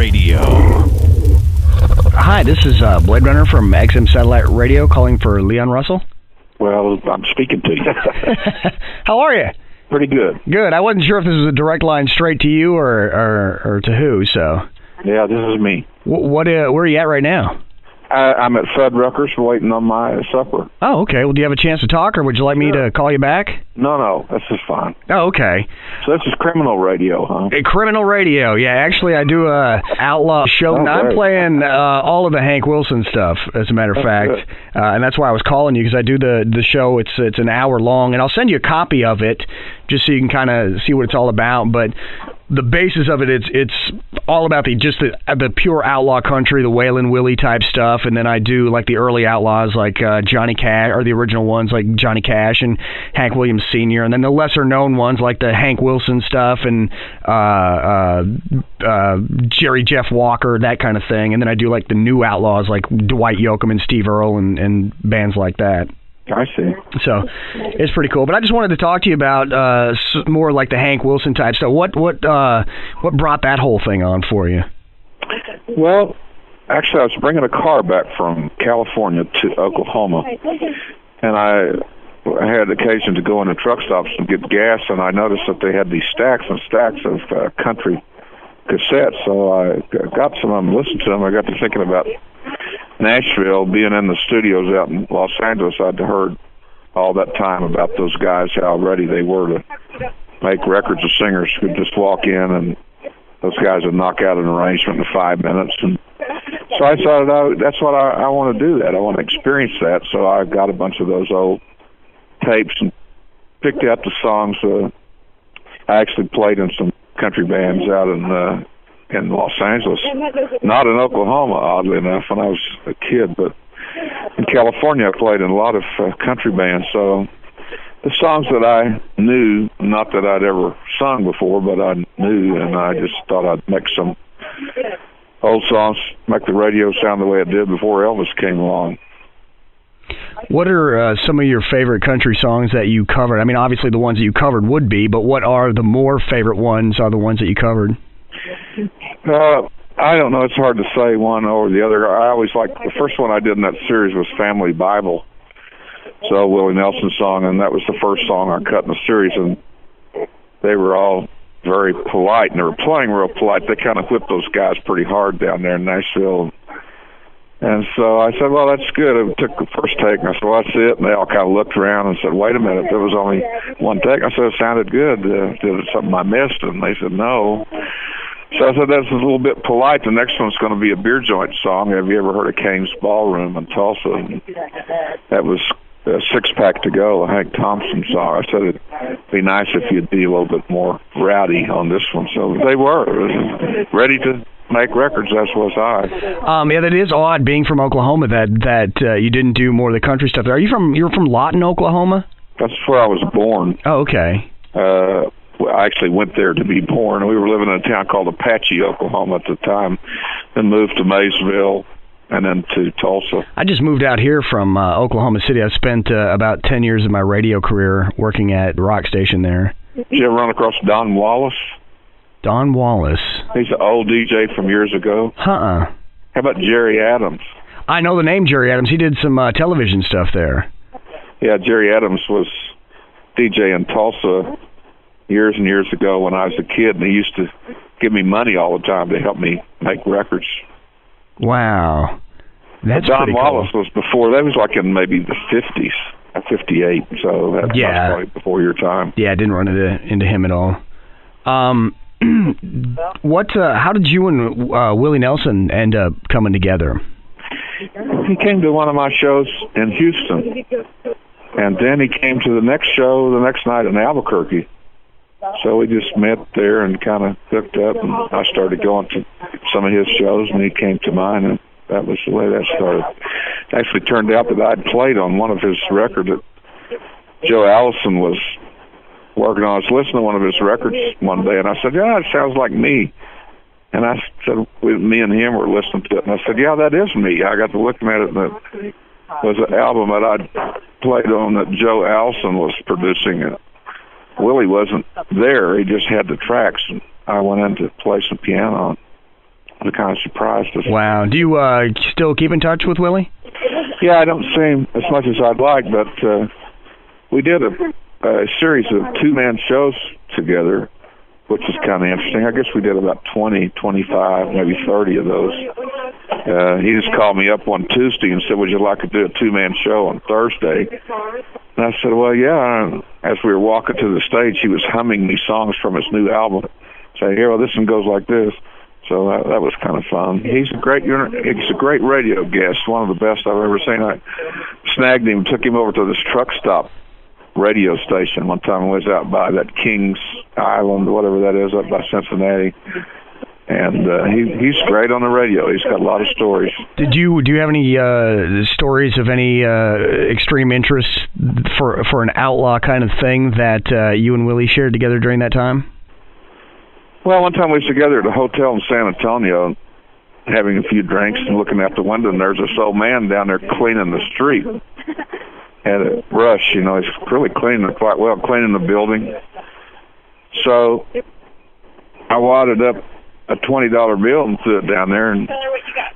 Radio. Hi, this is Bladerunner from XM Satellite Radio calling for Leon Russell. Well, I'm speaking to you. How are you? Pretty good. Good. I wasn't sure if this was a direct line straight to you or to who, so. Yeah, this is me. Where are you at right now? I'm at Fuddruckers waiting on my supper. Oh, okay. Well, do you have a chance to talk, or would you like me to call you back? No, this is fine. Oh, okay. So this is criminal radio, huh? Criminal radio, yeah. Actually, I do a outlaw show. Oh, I'm great. playing all of the Hank Wilson stuff, as a matter of fact. And that's why I was calling you, because I do the show. It's an hour long, and I'll send you a copy of it just so you can kind of see what it's all about. But the basis of it's all about the pure outlaw country, the Waylon Willie type stuff, and then I do like the early outlaws like Johnny Cash, or the original ones like Johnny Cash and Hank Williams Sr., and then the lesser known ones like the Hank Wilson stuff and Jerry Jeff Walker, that kind of thing, and then I do like the new outlaws like Dwight Yoakam and Steve Earle and bands like that. I see. So it's pretty cool. But I just wanted to talk to you about more like the Hank Wilson type stuff. What brought that whole thing on for you? Well, actually, I was bringing a car back from California to Oklahoma, and I had occasion to go into truck stops and get gas, and I noticed that they had these stacks and stacks of country cassettes. So I got some of them, listened to them. I got to thinking about Nashville, being in the studios out in Los Angeles. I'd heard all that time about those guys, how ready they were to make records. The singers could just walk in and those guys would knock out an arrangement in 5 minutes. And so I thought, that's what I want to do that. I want to experience that. So I got a bunch of those old tapes and picked out the songs. I actually played in some country bands out in Los Angeles, not in Oklahoma, oddly enough, when I was a kid, but in California I played in a lot of country bands. So the songs that I knew, not that I'd ever sung before, but I knew, and I just thought I'd make some old songs, make the radio sound the way it did before Elvis came along. What are some of your favorite country songs that you covered? I mean, obviously the ones that you covered would be, but what are the more favorite ones are the ones that you covered? I don't know. It's hard to say one over the other. I always liked the first one I did in that series was Family Bible. So Willie Nelson song, and that was the first song I cut in the series, and they were all very polite, and they were playing real polite. They kind of whipped those guys pretty hard down there in Nashville. And so I said, well, that's good. I took the first take, and I said, well, that's it. And they all kind of looked around and said, wait a minute, there was only one take. I said, it sounded good. Did it something I missed? And they said, no. So I said, that's a little bit polite. The next one's going to be a beer joint song. Have you ever heard of Kane's Ballroom in Tulsa? And that was a Six-Pack to Go, a Hank Thompson song. I said it'd be nice if you'd be a little bit more rowdy on this one. So they were ready to make records, as was I. Yeah, that is odd, being from Oklahoma, that you didn't do more of the country stuff there. You're from Lawton, Oklahoma? That's where I was born. Oh, okay. I actually went there to be born. We were living in a town called Apache, Oklahoma at the time, then moved to Maysville and then to Tulsa. I just moved out here from Oklahoma City. I spent about 10 years of my radio career working at the rock station there. Did you ever run across Don Wallace? Don Wallace. He's an old DJ from years ago. How about Jerry Adams? I know the name Jerry Adams. He did some television stuff there. Yeah, Jerry Adams was DJ in Tulsa years and years ago when I was a kid, and he used to give me money all the time to help me make records. Wow. That's Don Wallace cool. was before. That was like in maybe the 50s, 58, so that's probably before your time. Yeah, I didn't run into him at all. How did you and Willie Nelson end up coming together? He came to one of my shows in Houston, and then he came to the next show the next night in Albuquerque. So we just met there and kind of hooked up, and I started going to some of his shows, and he came to mine, and that was the way that started. It actually turned out that I'd played on one of his records that Joe Allison was working on. I was listening to one of his records one day, and I said, yeah, it sounds like me. And I said, me and him were listening to it, and I said, yeah, that is me. I got to looking at it, and it was an album that I'd played on that Joe Allison was producing. And Willie wasn't there. He just had the tracks, and I went in to play some piano. It kind of surprised us. Wow. Do you still keep in touch with Willie? Yeah, I don't see him as much as I'd like, but we did a series of two-man shows together, which is kind of interesting. I guess we did about 20, 25, maybe 30 of those. He just called me up one Tuesday and said, would you like to do a two-man show on Thursday? And I said, well, yeah. As we were walking to the stage, he was humming me songs from his new album, saying, here, well, this one goes like this. So that was kind of fun. He's a great radio guest, one of the best I've ever seen. I snagged him, took him over to this truck stop radio station one time. I was out by that Kings Island, whatever that is, up by Cincinnati. And he's great on the radio. He's got a lot of stories. Do you have any stories of any extreme interest for an outlaw kind of thing that you and Willie shared together during that time? Well, one time we was together at a hotel in San Antonio having a few drinks and looking out the window, and there's this old man down there cleaning the street. Had a brush, he's really cleaning it quite well, cleaning the building. So I wadded up a $20 bill and threw it down there, and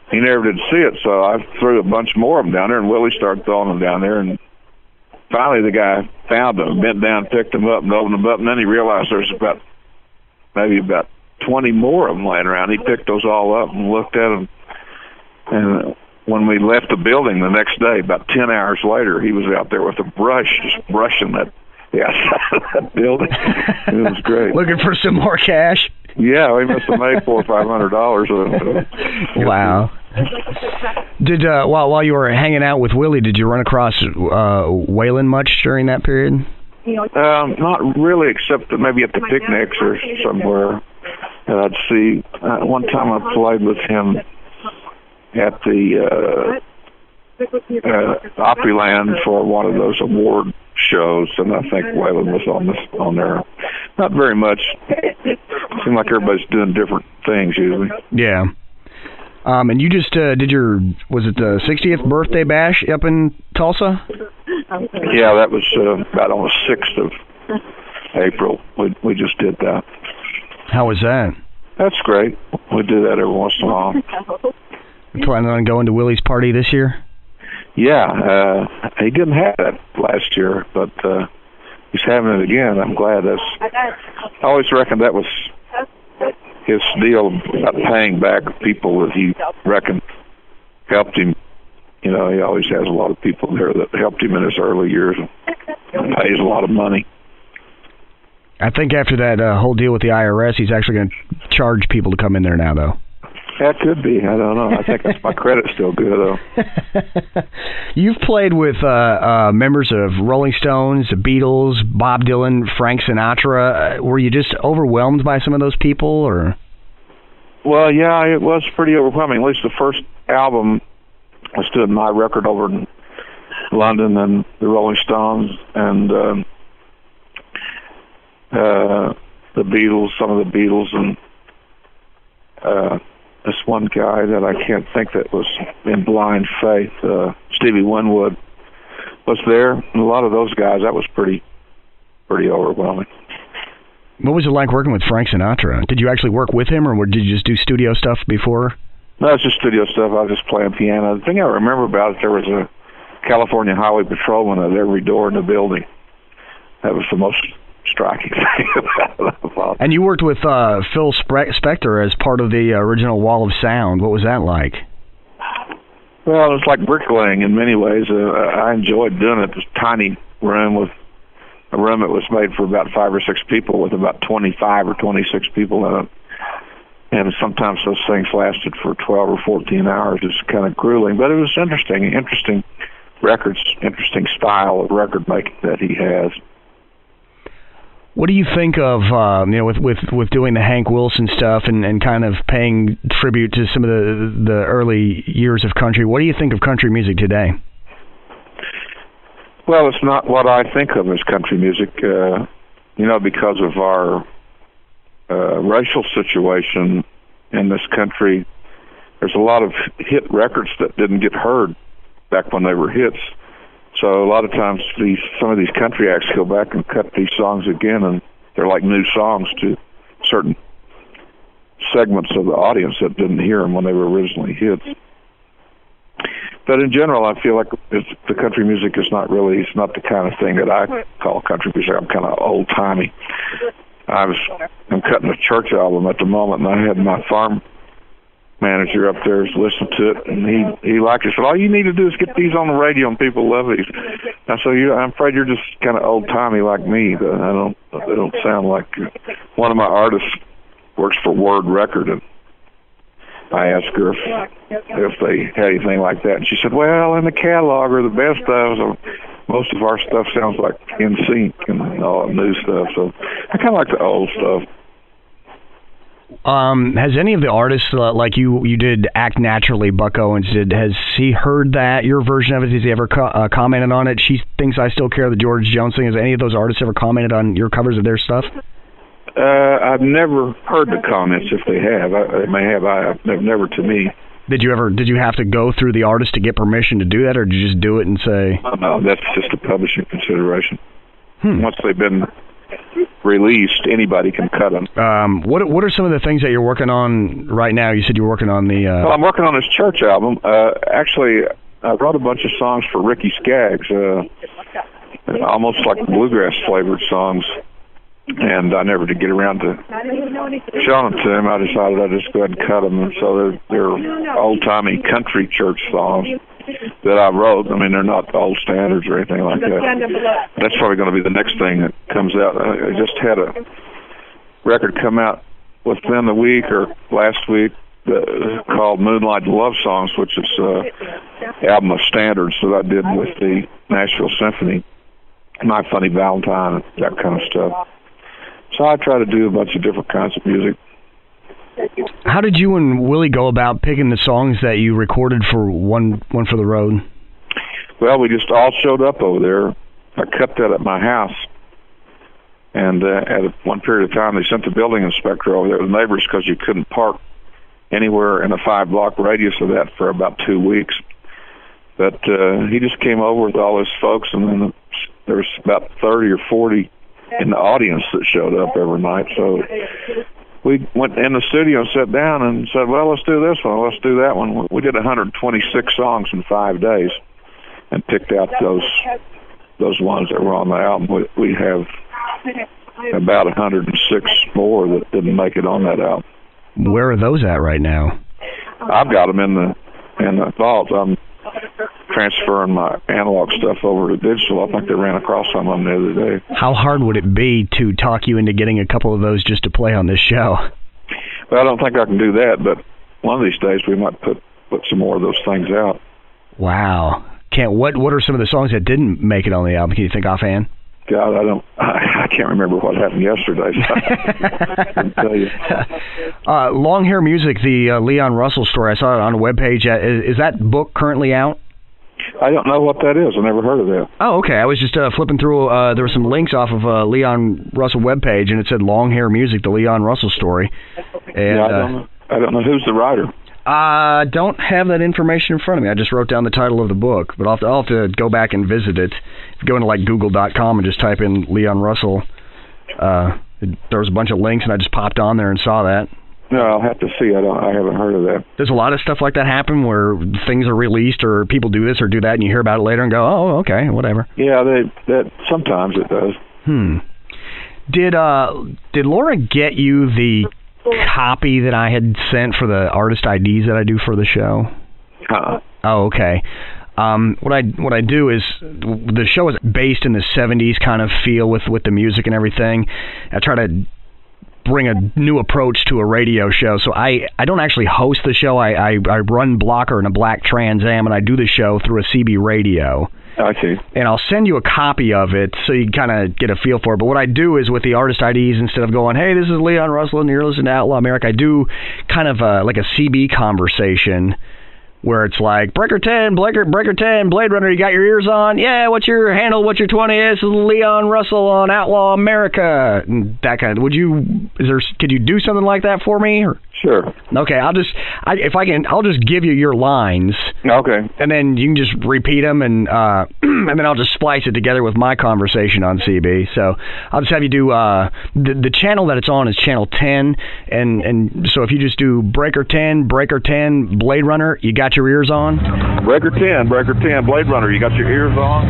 he never did see it, so I threw a bunch more of them down there, and Willie started throwing them down there, and finally the guy found them, bent down, picked them up, and opened them up, and then he realized there's maybe about 20 more of them laying around. He picked those all up and looked at them, and when we left the building the next day, about 10 hours later, he was out there with a brush, just brushing the outside of that building. It was great. Looking for some more cash? Yeah, we must have made $400 or $500. Wow. Did while you were hanging out with Willie, did you run across Waylon much during that period? Not really, except maybe at the picnics or somewhere that I'd see. One time I played with him at the Opryland for one of those award shows, and I think Waylon was on there. Not very much. Seemed like everybody's doing different things usually. Yeah. And you just did was it the 60th birthday bash up in Tulsa? Yeah, that was about on the 6th of April. We just did that. How was that? That's great. We do that every once in a while. Planning on going to Willie's party this year? Yeah, he didn't have that last year, but he's having it again. I'm glad. I always reckoned that was his deal about paying back people that he reckoned helped him. He always has a lot of people there that helped him in his early years and pays a lot of money. I think after that whole deal with the IRS, he's actually going to charge people to come in there now, though. That could be. I don't know. I think my credit's still good, though. You've played with members of Rolling Stones, the Beatles, Bob Dylan, Frank Sinatra. Were you just overwhelmed by some of those people, or? Well, yeah, it was pretty overwhelming. At least the first album was doing my record over in London and the Rolling Stones and the Beatles, some of the Beatles, and this one guy that I can't think that was in Blind Faith, Stevie Winwood, was there. And a lot of those guys, that was pretty overwhelming. What was it like working with Frank Sinatra? Did you actually work with him, or did you just do studio stuff before? No, it's just studio stuff. I was just playing piano. The thing I remember about it, there was a California Highway Patrolman at every door in the building. That was the most striking thing about it. And you worked with Phil Spector as part of the original Wall of Sound. What was that like? Well, it was like bricklaying in many ways. I enjoyed doing it. This tiny room with a room that was made for about 5 or 6 people with about 25 or 26 people in it. And sometimes those things lasted for 12 or 14 hours. It's kind of grueling, but it was interesting records, interesting style of record making that he has. What do you think of with doing the Hank Wilson stuff and kind of paying tribute to some of the early years of country? What do you think of country music today? Well, it's not what I think of as country music, because of our racial situation in this country. There's a lot of hit records that didn't get heard back when they were hits. So a lot of times some of these country acts go back and cut these songs again, and they're like new songs to certain segments of the audience that didn't hear them when they were originally hits. But in general, I feel like the country music is not the kind of thing that I call country music. I'm kind of old-timey. I'm cutting a church album at the moment, and I had my farm manager up there listen to it, and he liked it. He said, all you need to do is get these on the radio, and people love these. I said, I'm afraid you're just kind of old-timey like me. They don't sound like one of my artists works for Word Record, and I asked her if they had anything like that, and she said, well, in the catalog or the best of, most of our stuff sounds like In Sync and all new stuff, so I kind of like the old stuff. Has any of the artists, like you did Act Naturally, Buck Owens did, has he heard that, your version of it? Has he ever commented on it? She Thinks I Still Care, the George Jones thing. Has any of those artists ever commented on your covers of their stuff? I've never heard the comments. If they have, they may have. I've never to me. Did you have to go through the artist to get permission to do that, or did you just do it and say? No, that's just a publishing consideration. Once they've been released, anybody can cut them. What are some of the things that you're working on right now? You said you were working on the... Well, I'm working on this church album. Actually, I wrote a bunch of songs for Ricky Skaggs, almost like bluegrass-flavored songs, and I never did get around to showing them to him. I decided I'd just go ahead and cut them, and so they're old-timey country church songs that I wrote. I mean, they're not old standards or anything like that. That's probably going to be the next thing that comes out. I just had a record come out within the week or last week called Moonlight Love Songs, which is an album of standards that I did with the Nashville Symphony, My Funny Valentine, that kind of stuff. So I try to do a bunch of different kinds of music. How did you and Willie go about picking the songs that you recorded for One for the Road? Well, we just all showed up over there. I cut that at my house. And at one period of time, they sent the building inspector over there with neighbors because you couldn't park anywhere in a 5-block radius of that for about 2 weeks. But he just came over with all his folks, and then there was about 30 or 40 in the audience that showed up every night. So we went in the studio and sat down and said, well, let's do this one, let's do that one. We did 126 songs in 5 days and picked out those ones that were on the album. We have about 106 more that didn't make it on that album. Where are those at right now? I've got them in the vault. I'm transferring my analog stuff over to digital. I think they ran across some of them the other day. How hard would it be to talk you into getting a couple of those just to play on this show? Well, I don't think I can do that, but one of these days we might put some more of those things out. Wow. What are some of the songs that didn't make it on the album? Can you think offhand? God, I can't remember what happened yesterday. So I can tell you. Long Hair Music, the Leon Russell story. I saw it on a webpage. Is that book currently out? I don't know what that is. I never heard of that. Oh, okay. I was just flipping through. There were some links off of Leon Russell webpage, and it said Long Hair Music, the Leon Russell story. And, yeah, I don't know who's the writer. I don't have that information in front of me. I just wrote down the title of the book, but I'll have to go back and visit it. If you go into like Google.com and just type in Leon Russell, there was a bunch of links, and I just popped on there and saw that. No, I'll have to see. I haven't heard of that. There's a lot of stuff like that happen where things are released or people do this or do that, and you hear about it later and go, oh, okay, whatever. Yeah, that sometimes it does. Did Laura get you the copy that I had sent for the artist IDs that I do for the show? Oh, okay. What I do is, the show is based in the 70s kind of feel with the music and everything. I try to bring a new approach to a radio show. So I don't actually host the show. I run blocker in a black Trans Am, and I do the show through a CB radio. I see. And I'll send you a copy of it so you kind of get a feel for it. But what I do is with the artist IDs, instead of going, hey, this is Leon Russell and you're listening to Outlaw America, I do kind of like a CB conversation where it's like, Breaker 10, Bladerunner, you got your ears on? Yeah, what's your handle? What's your 20? This is Leon Russell on Outlaw America. And that kind of, could you do something like that for me? Or? Sure. Okay, I'll just give you your lines. Okay. And then you can just repeat them, and and then I'll just splice it together with my conversation on CB. So I'll just have you do the channel that it's on is channel 10, and so if you just do Breaker 10, Bladerunner, you got your ears on? Breaker 10, Bladerunner, you got your ears on?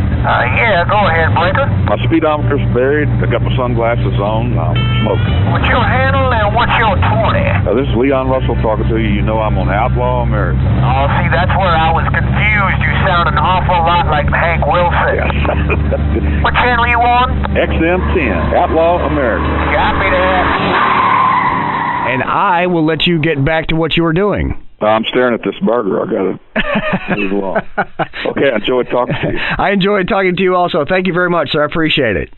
Yeah, go ahead, Breaker. My speedometer's buried. I got my sunglasses on. I'm smoking. What's your handle and what's your 20? This is Leon Russell talking to you. You know I'm on Outlaw America. Oh, see, that's where I was confused. You sound an awful lot like Hank Wilson. Yes. What channel you on? XM10, Outlaw America. Copy that. And I will let you get back to what you were doing. I'm staring at this burger. I got to move along. Okay, I enjoyed talking to you. I enjoyed talking to you also. Thank you very much, sir. I appreciate it.